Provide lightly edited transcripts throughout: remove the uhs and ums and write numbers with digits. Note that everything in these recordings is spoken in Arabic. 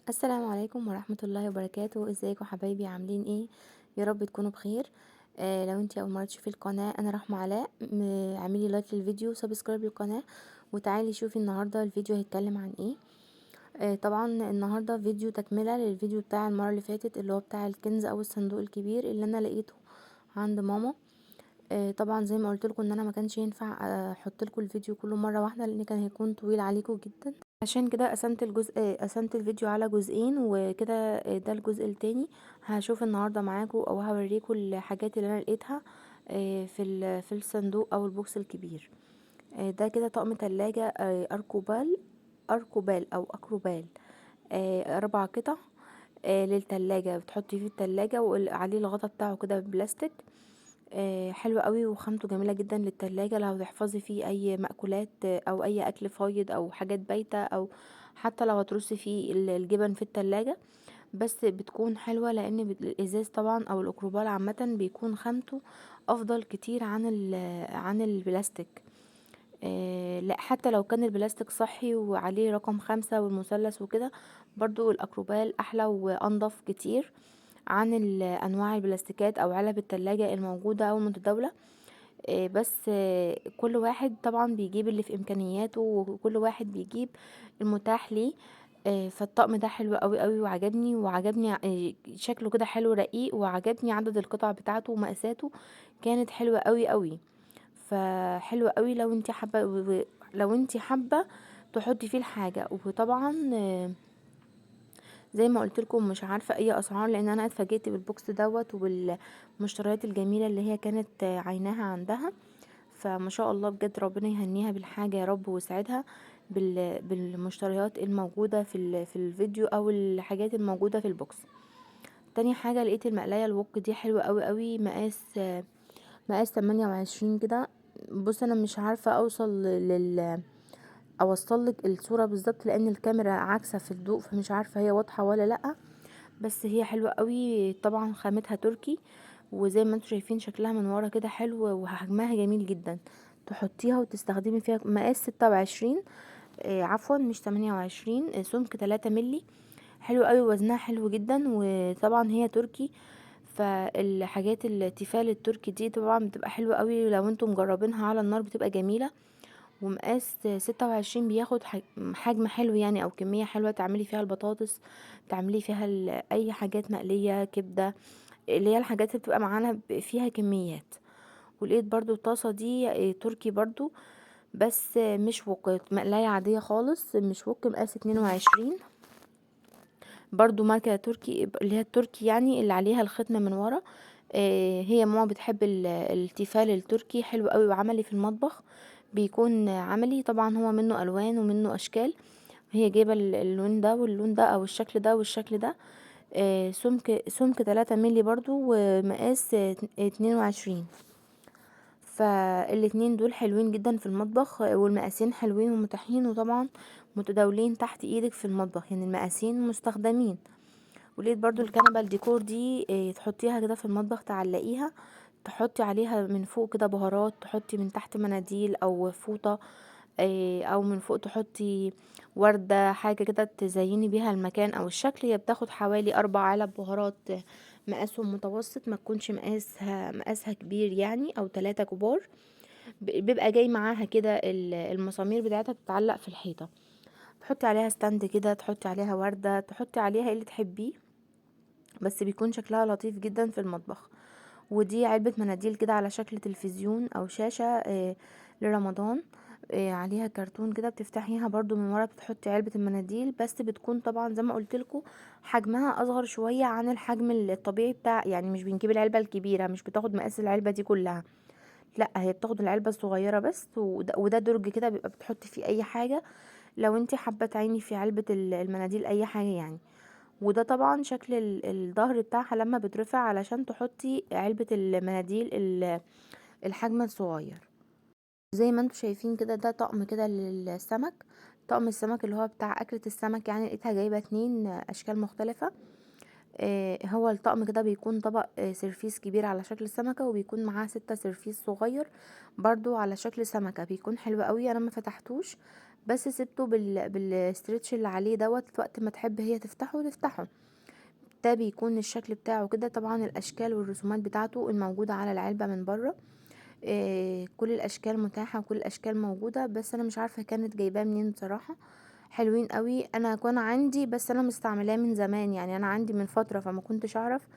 السلام عليكم ورحمة الله وبركاته. ازيكم حبايبي؟ عاملين ايه؟ يا رب تكونوا بخير. لو انتي اول مرة تشوفي القناة، انا رحمة علاء. اعملي لايك للفيديو وسبسكرايب للقناة، وتعالي شوفي النهاردة الفيديو هيتكلم عن ايه. طبعا النهاردة فيديو تكملة للفيديو بتاع المرة اللي فاتت، اللي هو بتاع الكنز او الصندوق الكبير اللي انا لقيته عند ماما. طبعا زي ما قلت لكم ان انا ما كانش ينفع احط لكم الفيديو كله مره واحده، لان كان هيكون طويل عليكم جدا. عشان كده قسمت الفيديو على جزئين، وكده ده الجزء التاني. هشوف النهارده معاكم او هوريكم الحاجات اللي انا لقيتها في الصندوق او البوكس الكبير. ده كده طقم تلاجة اركوبال او اكروبال. 4 قطع للتلاجة، بتحطي فيه التلاجة وعليه الغطا بتاعه كده بلاستيك. حلو قوي وخامته جميلة جدا للتلاجة، لو هتحفظي فيه اي مأكولات او اي اكل فايض او حاجات بايتة، او حتى لو هترصي فيه الجبن في التلاجة. بس بتكون حلوة لان الازاز طبعا او الاكروبال عامة بيكون خامته افضل كتير عن البلاستيك. لا، حتى لو كان البلاستيك صحي وعليه رقم 5 والمثلث وكده، برضو الاكروبال احلى وانضف كتير عن انواع البلاستيكات او علب التلاجة الموجودة او المتداولة. بس كل واحد طبعا بيجيب اللي في امكانياته، وكل واحد بيجيب المتاح ليه. فالطقم ده حلو قوي قوي وعجبني شكله كده حلو رقيق، وعجبني عدد القطع بتاعته ومقاساته كانت حلوة قوي قوي. فحلو قوي لو انتي حابة تحطي فيه الحاجة. وطبعا زي ما قلت لكم مش عارفه اي اسعار، لان انا اتفاجئت بالبوكس دوت وبالمشتريات الجميله اللي هي كانت عيناها عندها. فما شاء الله بجد، ربنا يهنيها بالحاجه يا رب ويسعدها بالمشتريات الموجوده في الفيديو او الحاجات الموجوده في البوكس. تاني حاجه لقيت المقلايه الوok دي حلوه قوي قوي، مقاس 28 كده. بص انا مش عارفه اوصل لك الصوره بالظبط، لان الكاميرا عاكسه في الضوء، فمش عارفه هي واضحه ولا لا. بس هي حلوة قوي طبعا، خامتها تركي، وزي ما انتم شايفين شكلها من ورا كده حلو، وحجمها جميل جدا. تحطيها وتستخدمي فيها مقاس 26، عفوا مش 28. سمك 3 ملي. حلو قوي، وزنها حلو جدا، وطبعا هي تركي. فالحاجات التيفال التركي دي طبعا بتبقى حلوة قوي، لو انتم مجربينها على النار بتبقى جميلة. ومقاس 26 بياخد حجم حلو يعني، او كمية حلوة تعملي فيها البطاطس، تعملي فيها اي حاجات مقلية، كبدة، اللي هي الحاجات اللي بتبقى معانا فيها كميات. ولقيت برضو الطاسة دي تركي برضو، بس مش وok، مقلاية عادية خالص، مش وok، مقاس 22. برضو ماركة تركي، اللي هي التركي يعني، اللي عليها الختم من ورا. هي ماما بتحب التيفال التركي، حلو قوي وعملي في المطبخ. بيكون عملي طبعا، هو منه الوان ومنه اشكال. هي جايبه اللون ده واللون ده، او الشكل ده والشكل ده. سمك 3 ملي برضو، ومقاس 22. فالاتنين دول حلوين جدا في المطبخ، والمقاسين حلوين ومتاحين، وطبعا متداولين تحت ايدك في المطبخ، يعني المقاسين مستخدمين. ولقيت برضو الكنبة الديكور دي، تحطيها كده في المطبخ، تعلقيها، تحطي عليها من فوق كده بهارات، تحطي من تحت مناديل او فوطة، او من فوق تحطي وردة، حاجة كده تزيني بيها المكان او الشكل. هي بتاخد حوالي 4 علب بهارات، مقاسهم متوسط، ما تكونش مقاسها كبير يعني، او 3 كبار. بيبقى جاي معاها كده المسامير بتاعتها بتتعلق في الحيطة. تحطي عليها ستاند كده، تحطي عليها وردة، تحطي عليها اللي تحبيه، بس بيكون شكلها لطيف جدا في المطبخ. ودي علبة مناديل كده على شكل تلفزيون او شاشة لرمضان. عليها كرتون كده، بتفتحيها برضو من ورا، بتحطي علبة المناديل، بس بتكون طبعا زي ما قلت لكم حجمها اصغر شوية عن الحجم الطبيعي بتاع، يعني مش بنجيب العلبة الكبيرة، مش بتاخد مقاس العلبة دي كلها. لا، هي بتاخد العلبة الصغيرة بس. وده درج كده بيبقى بتحطي فيه اي حاجة، لو انتي حابة تعيني في علبة المناديل اي حاجة يعني. وده طبعا شكل الظهر بتاعها لما بترفع، علشان تحطي علبة المناديل الحجم الصغير. زي ما انتوا شايفين كده، ده طقم كده للسمك. طقم السمك اللي هو بتاع أكلة السمك يعني، لقيتها جايبة 2 أشكال مختلفة. هو الطقم كده بيكون طبق سيرفيس كبير على شكل سمكة، وبيكون معاه 6 سيرفيس صغير برضو على شكل سمكة. بيكون حلو قوي، انا ما فتحتوش، بس سبته بالاسترتش اللي عليه دوت، وقت ما تحب هي تفتحه. ده بيكون الشكل بتاعه كده. طبعا الاشكال والرسومات بتاعته الموجودة على العلبة من بره، كل الاشكال متاحة وكل الاشكال موجودة، بس انا مش عارفة كانت جايباه منين بصراحة. حلوين قوي. انا كان عندي، بس انا مستعملاه من زمان، يعني انا عندي من فترة، فما كنتش اعرف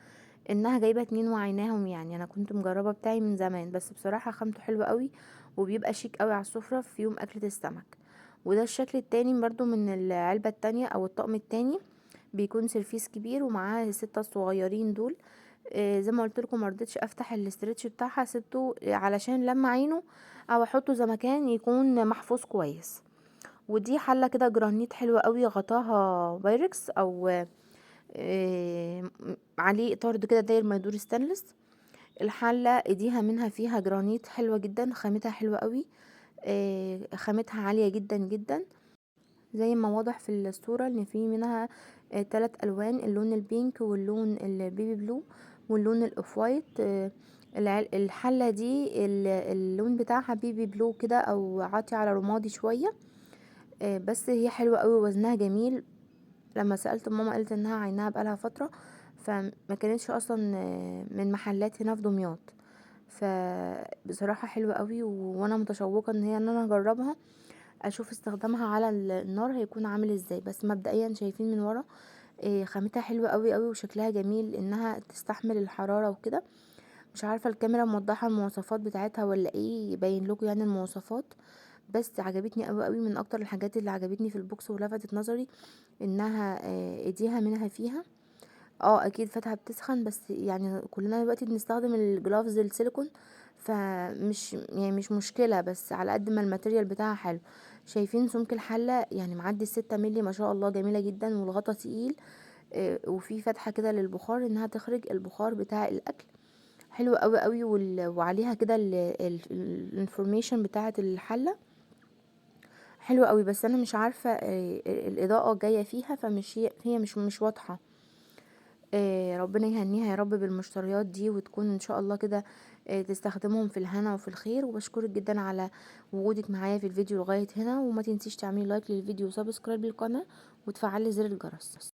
انها جايبة اتنين وعيناهم. يعني انا كنت مجربة بتاعي من زمان، بس بصراحة خامته حلوة قوي، وبيبقى شيك قوي على السفرة في يوم اكلة السمك. وده الشكل التاني برضو من العلبة التانية او الطقم التاني. بيكون سيرفيس كبير ومعاه الستة الصغيرين دول. زي ما قلت لكم، مرضتش افتح الاسترتش بتاعها، سبته علشان لما عينه او احطه زي ما كان يكون محفوظ كويس. ودي حله كده جرانيت حلوه قوي، غطاها بايركس او عليه اطار كده داير ما يدور ستانلس. الحله ايديها منها فيها جرانيت حلوه جدا، خامتها حلوه قوي. خامتها عاليه جدا جدا، زي ما واضح في الصورة ان في منها 3 الوان، اللون البينك واللون البيبي بلو واللون الاوف وايت. الحلة دي اللون بتاعها بيبي بلو كده، او عاطي على رمادي شوية. بس هي حلوة قوي، وزنها جميل. لما سألت ماما قالت انها عينها بقالها فترة، فما كانتش اصلا من محلات هنا في دمياط. فبصراحة حلوة قوي، وانا متشوقة ان انا اجربها، اشوف استخدامها على النار هيكون عامل ازاي. بس مبدئيا شايفين من ورا خامتها حلوة قوي قوي، وشكلها جميل انها تستحمل الحرارة وكده. مش عارفة الكاميرا موضحة المواصفات بتاعتها ولا ايه، يبين لكم يعني المواصفات. بس عجبتني قوي قوي، من اكتر الحاجات اللي عجبتني في البوكس ولفتت نظري انها ايديها منها فيها. اكيد فاتها بتسخن، بس يعني كلنا دلوقتي بنستخدم الجلافز السيليكون، فمش يعني مش مشكلة، بس على قد ما الماتيريال بتاعها حلو. شايفين سمك الحلة يعني معدي 6 ملي، ما شاء الله، جميلة جدا، والغطا تقيل. وفي فتحة كده للبخار انها تخرج البخار بتاع الاكل. حلو قوي قوي. وعليها كده الانفورميشن بتاعة الحلة حلوة قوي، بس انا مش عارفة الاضاءة جاية فيها، فمش هي مش واضحة. ربنا يهنيها يا رب بالمشتريات دي، وتكون ان شاء الله كده تستخدمهم في الهنا وفي الخير. وبشكرك جدا على وجودك معايا في الفيديو لغاية هنا، وما تنسيش تعملي لايك للفيديو وسبسكرايب للقناة وتفعلي زر الجرس.